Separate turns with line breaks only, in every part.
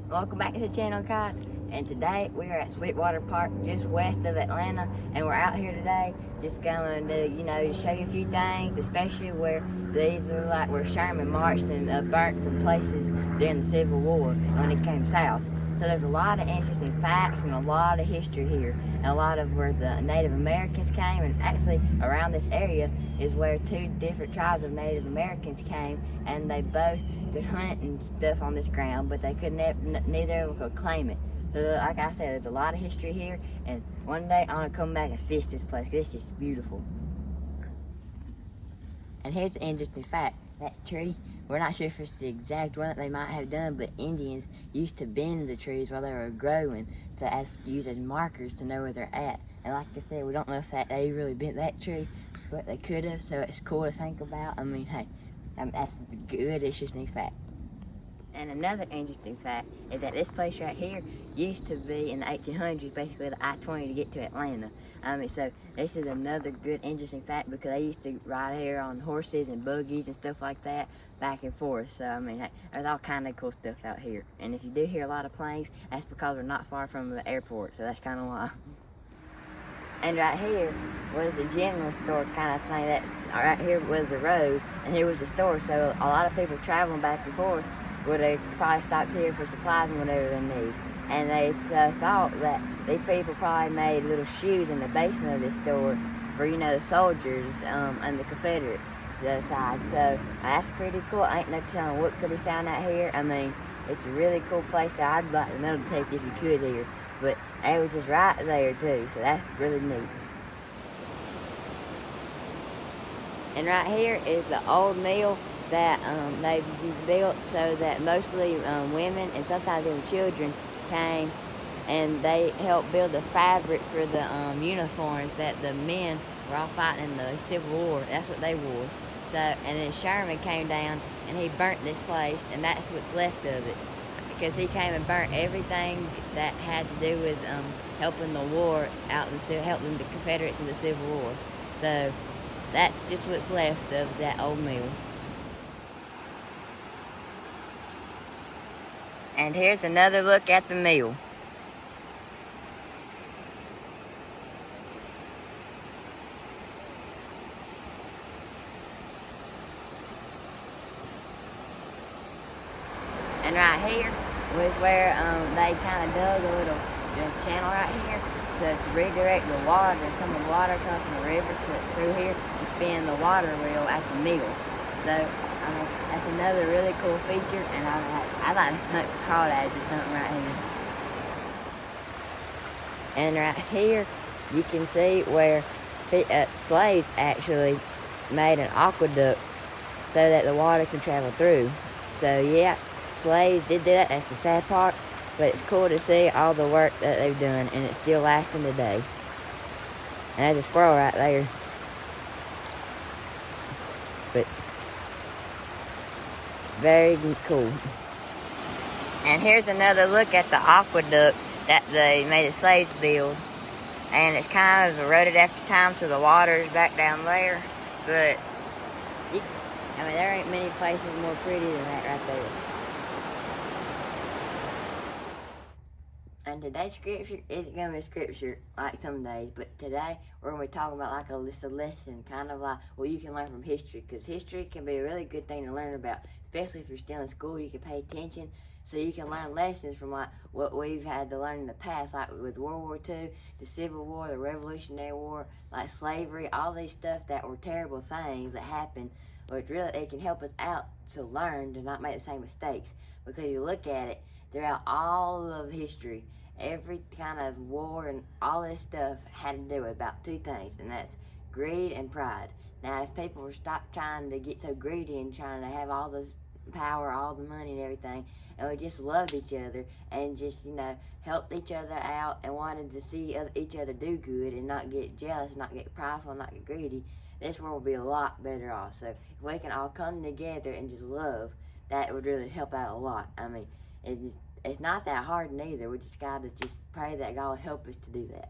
Welcome back to the channel, guys. And today we are at Sweetwater Park, just west of Atlanta, and we're out here today just going to, show you a few things, especially where these are like where Sherman marched and burnt some places during the Civil War when he came south. So there's a lot of interesting facts and a lot of history here, and a lot of where the Native Americans came, and actually around this area is where two different tribes of Native Americans came, and they both could hunt and stuff on this ground, but they could neither of them could claim it. So like I said, there's a lot of history here, and one day I'm gonna come back and fish this place because it's just beautiful. And here's the interesting fact: that tree, we're not sure if it's the exact one that they might have done, but Indians used to bend the trees while they were growing to use as markers to know where they're at. And like I said, we don't know if they really bent that tree, but they could have. So it's cool to think about. I mean, hey, that's a good interesting fact. And another interesting fact is that this place right here used to be in the 1800s basically the I-20 to get to Atlanta. So this is another good interesting fact because they used to ride here on horses and buggies and stuff like that back and forth. So hey, there's all kind of cool stuff out here. And if you do hear a lot of planes, that's because we're not far from the airport, so that's kind of why. And right here was the general store kind of thing. That right here was the road, and here was the store. So a lot of people traveling back and forth would have probably stopped here for supplies and whatever they need. And they thought that these people probably made little shoes in the basement of this store for the soldiers and the Confederate side. So that's pretty cool. Ain't no telling what could be found out here. I mean, it's a really cool place. So I'd like to know to take if you could here. But they was just right there too, so that's really neat. And right here is the old mill that they built so that mostly women and sometimes even children came, and they helped build the fabric for the uniforms that the men were all fighting in the Civil War. That's what they wore. So, and then Sherman came down and he burnt this place, and that's what's left of it. Because he came and burnt everything that had to do with helping the war out, and helping the Confederates in the Civil War. So that's just what's left of that old mill. And here's another look at the mill. And right here was where they kind of dug a little channel right here to redirect the water. Some of the water comes from the river through here to spin the water wheel at the mill. So that's another really cool feature, and I like to hunt for crawdads or something right here. And right here you can see where slaves actually made an aqueduct so that the water can travel through. So yeah, slaves did that. That's the sad part, but it's cool to see all the work that they've done, and it's still lasting today. And there's a squirrel right there. But very cool. And here's another look at the aqueduct that they made the slaves build. And it's kind of eroded after time, so the water is back down there. But there ain't many places more pretty than that right there. And today's scripture isn't going to be a scripture like some days, but today we're going to be talking about like a lesson, kind of like what you can learn from history, because history can be a really good thing to learn about, especially if you're still in school. You can pay attention so you can learn lessons from like what we've had to learn in the past, like with World War II, the Civil War, the Revolutionary War, like slavery, all these stuff that were terrible things that happened, but really it can help us out to learn to not make the same mistakes. Because you look at it, throughout all of history, every kind of war and all this stuff had to do with about two things, and that's greed and pride. Now, if people were stopped trying to get so greedy and trying to have all this power, all the money and everything, and we just loved each other and just, helped each other out and wanted to see each other do good and not get jealous, not get prideful, not get greedy, this world would be a lot better off. So if we can all come together and just love, that would really help out a lot. I mean, it's not that hard neither. We just got to just pray that God will help us to do that.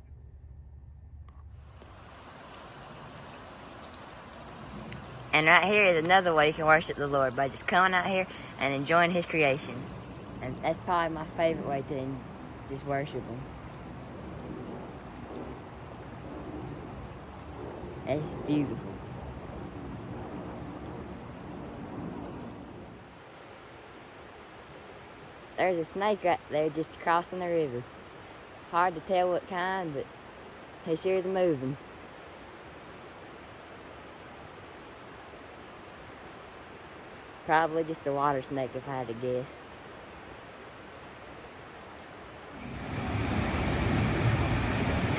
And right here is another way you can worship the Lord, by just coming out here and enjoying His creation. And that's probably my favorite way to just worship them. It's beautiful. There's a snake right there just crossing the river. Hard to tell what kind, but he sure is moving. Probably just a water snake if I had to guess.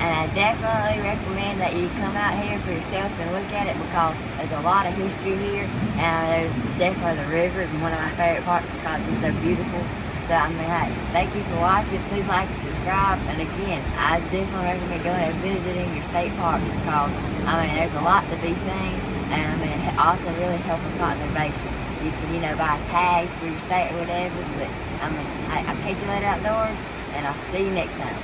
And I definitely recommend that you come out here for yourself and look at it, because there's a lot of history here, and there's definitely the river, one of my favorite parts because it's so beautiful. So I mean, hey, thank you for watching. Please like and subscribe. And again, I definitely recommend going and visiting your state parks, because I mean, there's a lot to be seen, and I mean, it also really helping conservation. You can, buy tags for your state or whatever. But I mean, hey, I'll catch you later outdoors, and I'll see you next time.